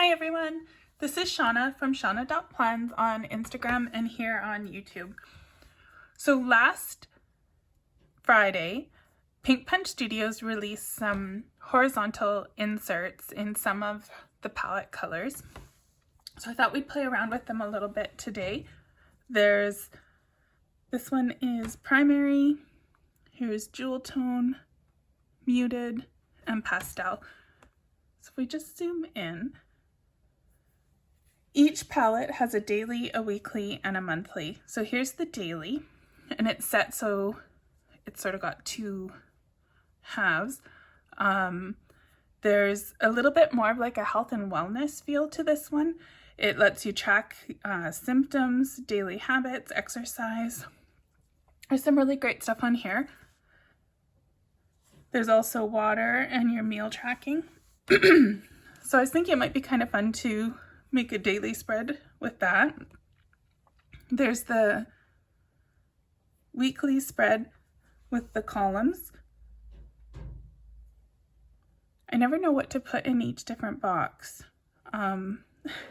Hi everyone, this is Shauna from shauna.plans on Instagram and here on YouTube. So last Friday, Pink Punch Studios released some horizontal inserts in some of the palette colors. So I thought we'd play around with them a little bit today. This one is primary, here's jewel tone, muted, and pastel. So if we just zoom in, each palette has a daily, a weekly, and a monthly. So here's the daily, and it's set so it's sort of got two halves. There's a little bit more of like a health and wellness feel to this one. It lets you track symptoms, daily habits, exercise. There's some really great stuff on here. There's also water and your meal tracking. So I was thinking it might be kind of fun to make a daily spread with that. There's the weekly spread with the columns. I never know what to put in each different box.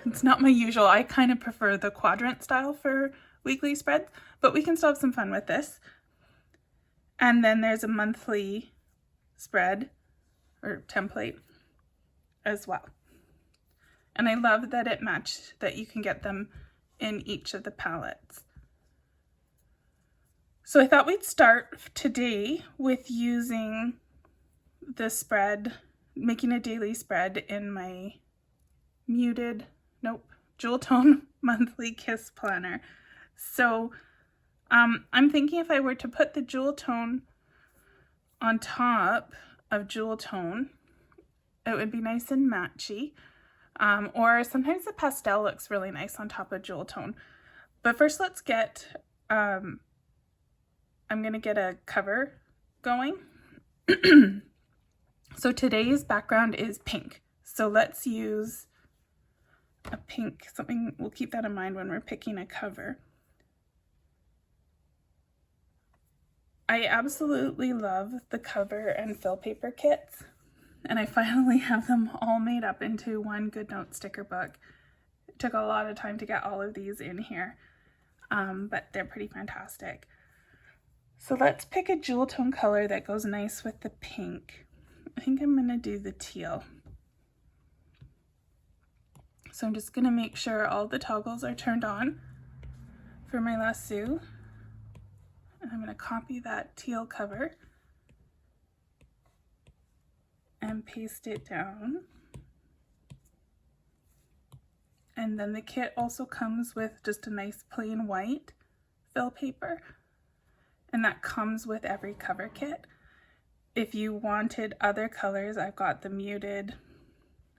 It's not my usual. I kind of prefer the quadrant style for weekly spreads, but we can still have some fun with this. And then there's a monthly spread or template as well. And I love that it matched, that you can get them in each of the palettes. So I thought we'd start today with using the spread, making a daily spread in my jewel tone monthly kiss planner. So I'm thinking if I were to put the jewel tone on top of jewel tone, it would be nice and matchy. Or sometimes the pastel looks really nice on top of jewel tone. But first let's get, I'm going to get a cover going. So today's background is pink. So let's use a pink, something, we'll keep that in mind when we're picking a cover. I absolutely love the cover and fill paper kits. And I finally have them all made up into one GoodNotes sticker book. It took a lot of time to get all of these in here, but they're pretty fantastic. So let's pick a jewel tone color that goes nice with the pink. I think I'm gonna do the teal. So I'm just gonna make sure all the toggles are turned on for my lasso. And I'm gonna copy that teal cover and paste it down. And then the kit also comes with just a nice plain white fill paper, and that comes with every cover kit. If you wanted other colors, I've got the muted,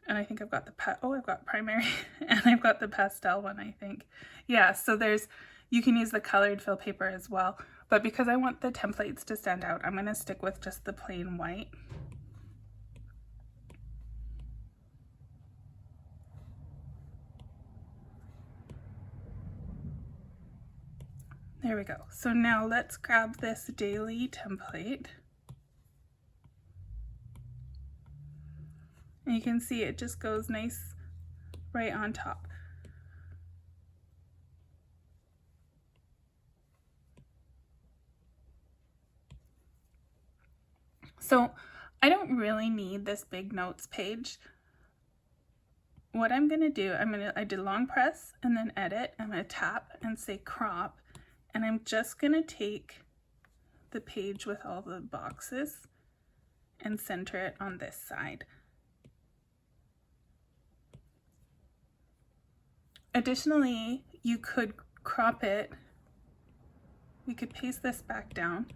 and I think I've got I've got primary, and I've got the pastel one, I think. Yeah, so you can use the colored fill paper as well, but because I want the templates to stand out, I'm gonna stick with just the plain white. There we go. So now let's grab this daily template. And you can see it just goes nice right on top. So I don't really need this big notes page. What I'm gonna do, I did long press and then edit. I'm gonna tap and say crop. And I'm just gonna take the page with all the boxes and center it on this side. Additionally, you could crop it. We could paste this back down.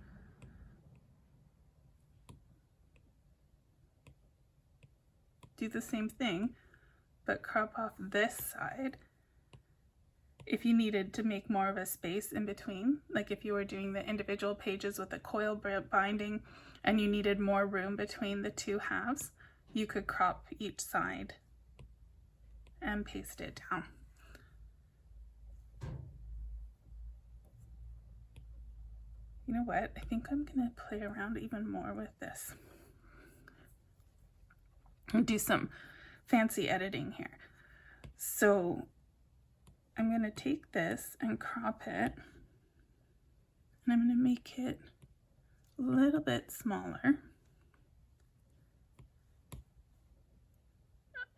Do the same thing, but crop off this side. If you needed to make more of a space in between, like if you were doing the individual pages with a coil binding and you needed more room between the two halves, you could crop each side and paste it down. You know what? I think I'm gonna play around even more with this. do some fancy editing here. So I'm going to take this and crop it, and I'm going to make it a little bit smaller.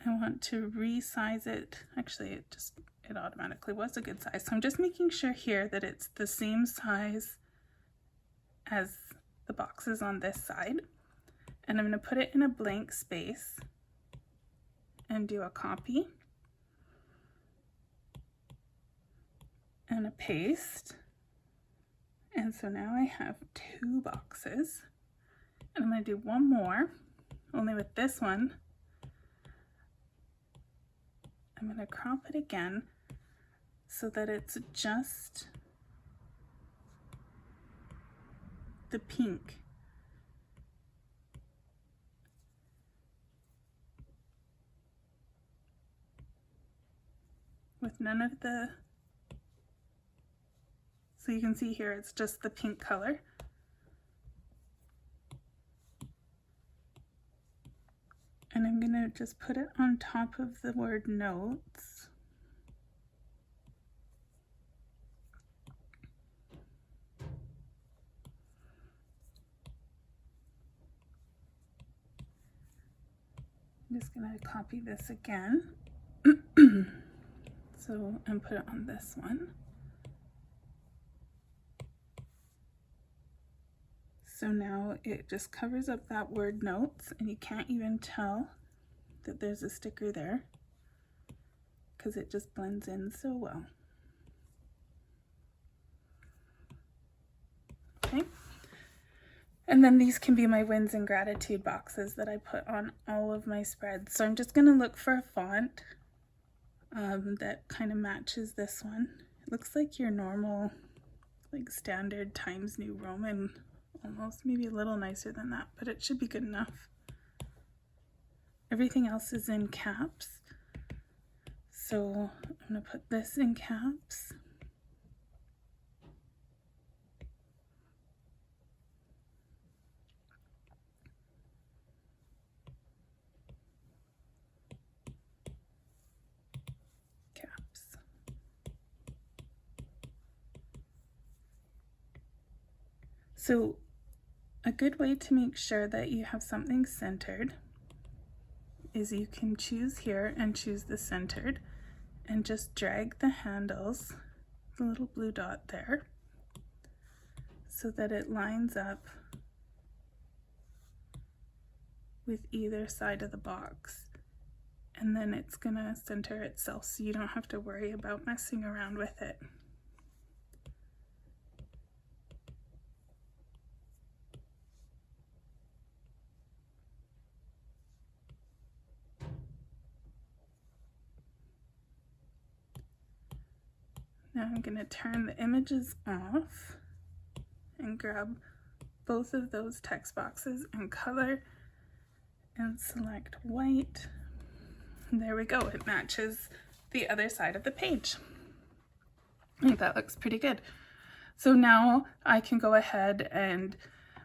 I want to resize it. Actually, it automatically was a good size. So I'm just making sure here that it's the same size as the boxes on this side. And I'm going to put it in a blank space and do a copy and a paste. And so now I have 2 boxes. And I'm going to do one more, only with this one. I'm going to crop it again so that it's just the pink. With none of the, so you can see here it's just the pink color. And I'm going to just put it on top of the word notes. I'm just going to copy this again. So, and put it on this one. So now it just covers up that word notes, and you can't even tell that there's a sticker there because it just blends in so well. Okay. And then these can be my wins and gratitude boxes that I put on all of my spreads. So I'm just going to look for a font that kind of matches this one. It looks like your normal, like standard Times New Roman, almost, maybe a little nicer than that, but it should be good enough. Everything else is in caps. So I'm going to put this in caps. So a good way to make sure that you have something centered is you can choose here and choose the centered and just drag the handles, the little blue dot there, so that it lines up with either side of the box. And then it's gonna center itself so you don't have to worry about messing around with it. Now I'm going to turn the images off and grab both of those text boxes and color and select white. And there we go, it matches the other side of the page. I think that looks pretty good. So now I can go ahead and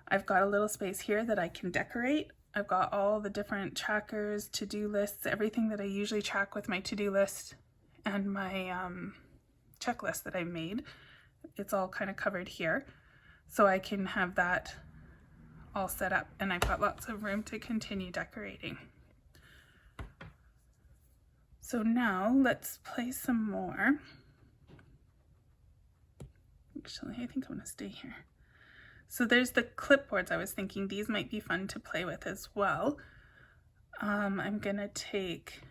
I've got a little space here that I can decorate. I've got all the different trackers, to-do lists, everything that I usually track with my to-do list and my checklist that I made. It's all kind of covered here, so I can have that all set up, and I've got lots of room to continue decorating. So now let's play some more. Actually, I think I'm going to stay here. So there's the clipboards. I was thinking these might be fun to play with as well. I'm going to take,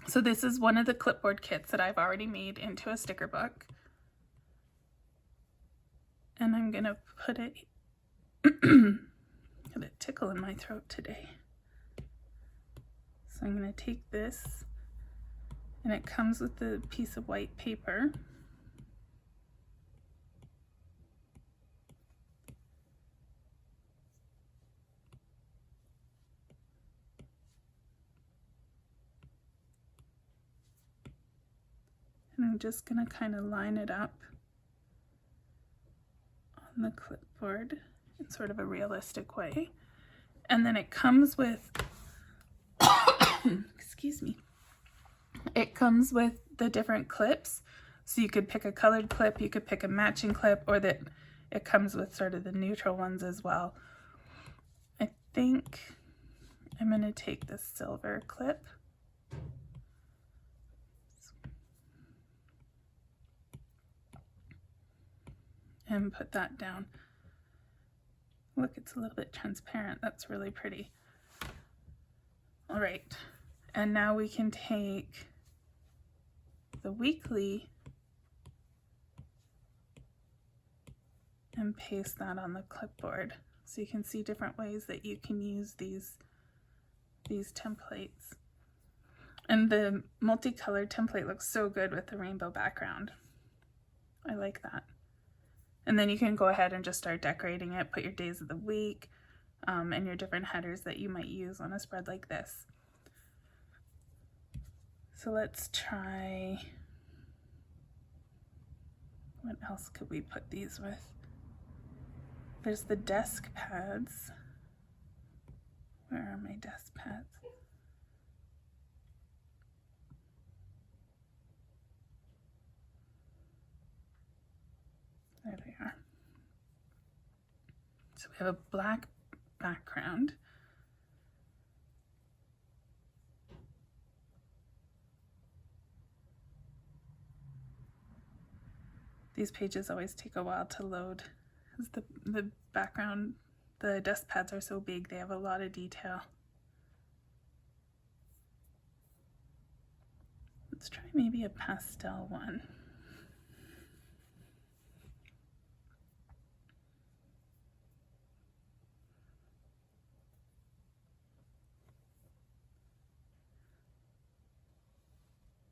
so this is one of the clipboard kits that I've already made into a sticker book. And I'm going to put it, got a tickle in my throat today. So I'm going to take this, and it comes with a piece of white paper. And I'm just going to kind of line it up on the clipboard in sort of a realistic way. And then it comes with excuse me. It comes with the different clips, so you could pick a colored clip, you could pick a matching clip, or that it comes with sort of the neutral ones as well. I think I'm going to take this silver clip and put that down. Look, it's a little bit transparent. That's really pretty. All right, and now we can take the weekly and paste that on the clipboard, so you can see different ways that you can use these templates. And the multicolored template looks so good with the rainbow background. I like that. And then you can go ahead and just start decorating it, put your days of the week, and your different headers that you might use on a spread like this. So let's try, what else could we put these with? There's the desk pads. Where are my desk pads? There they are. So we have a black background. These pages always take a while to load because the background, the desk pads are so big, they have a lot of detail. Let's try maybe a pastel one.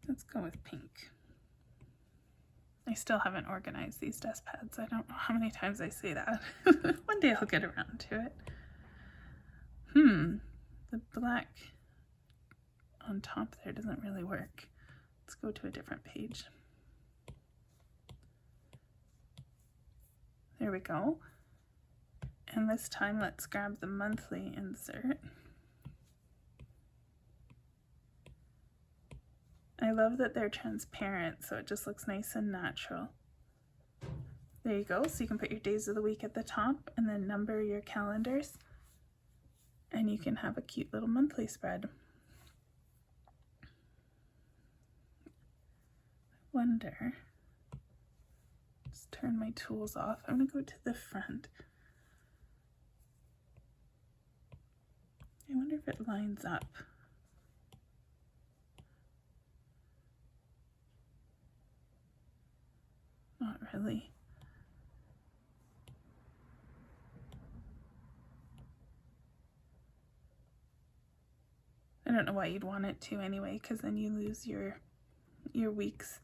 Let's go with pink. I still haven't organized these desk pads. I don't know how many times I say that. One day I'll get around to it. The black on top there doesn't really work. Let's go to a different page. There we go. And this time let's grab the monthly insert. I love that they're transparent, so it just looks nice and natural. There you go, so you can put your days of the week at the top and then number your calendars, and you can have a cute little monthly spread. I wonder, just turn my tools off. I'm gonna go to the front. I wonder if it lines up. Not really. I don't know why you'd want it to anyway, because then you lose your weeks.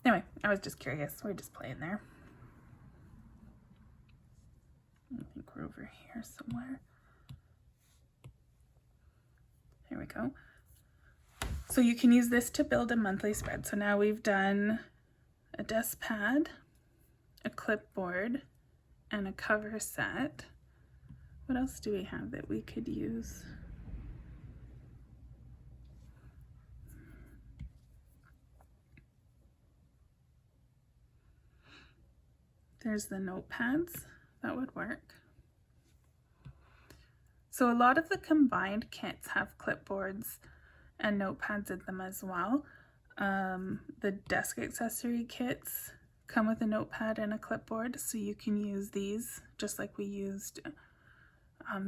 Anyway, I was just curious. We're just playing there. I think we're over here somewhere. There we go. So you can use this to build a monthly spread. So now we've done a desk pad, a clipboard, and a cover set. What else do we have that we could use? There's the notepads, that would work. So a lot of the combined kits have clipboards and notepads in them as well. The desk accessory kits come with a notepad and a clipboard, so you can use these just like we used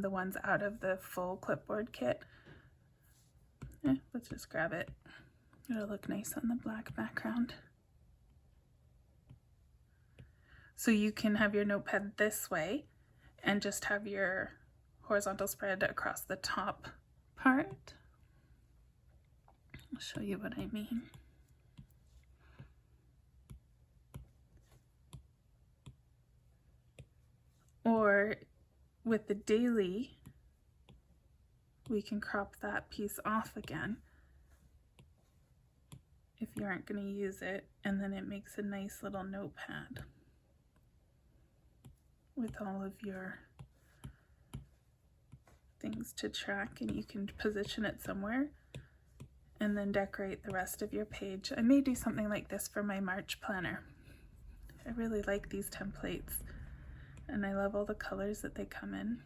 the ones out of the full clipboard kit. Let's just grab it. It'll look nice on the black background. So you can have your notepad this way and just have your horizontal spread across the top part. I'll show you what I mean. Or with the daily, we can crop that piece off again if you aren't going to use it, and then it makes a nice little notepad with all of your things to track, and you can position it somewhere and then decorate the rest of your page. I may do something like this for my March planner. I really like these templates, and I love all the colors that they come in.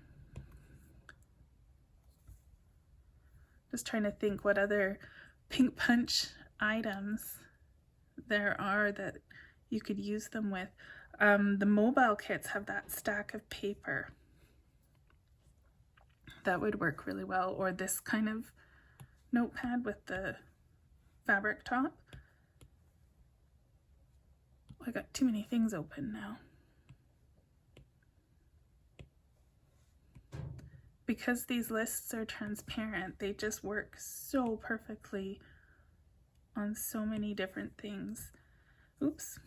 Just trying to think what other Pink Punch items there are that you could use them with. The mobile kits have that stack of paper. That would work really well, or this kind of notepad with the fabric top. I got too many things open now. Because these lists are transparent, they just work so perfectly on so many different things. Oops,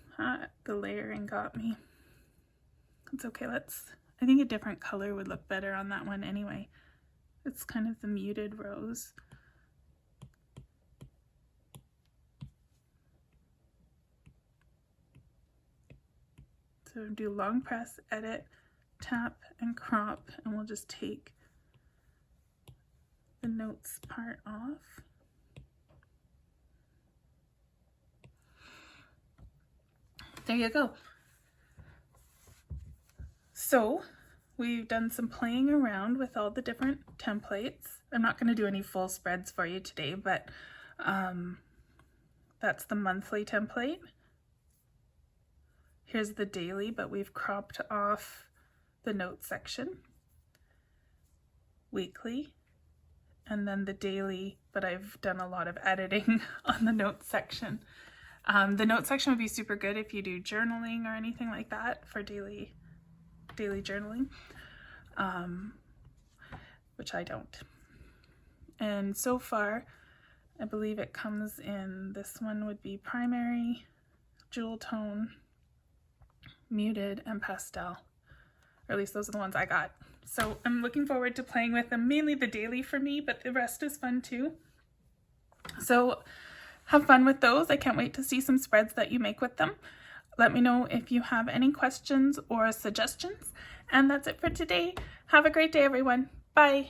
the layering got me. It's okay, I think a different color would look better on that one anyway. It's kind of the muted rose. So do long press, edit, tap, and crop, and we'll just take the notes part off. There you go. So we've done some playing around with all the different templates. I'm not going to do any full spreads for you today, but that's the monthly template. Here's the daily, but we've cropped off the notes section. Weekly, and then the daily, but I've done a lot of editing on the notes section. The notes section would be super good if you do journaling or anything like that for daily journaling, which I don't. And so far, I believe it comes in, this one would be primary, jewel tone, muted, and pastel. Or at least those are the ones I got. So I'm looking forward to playing with them, mainly the daily for me, but the rest is fun too. So have fun with those. I can't wait to see some spreads that you make with them. Let me know if you have any questions or suggestions. And that's it for today. Have a great day, everyone. Bye.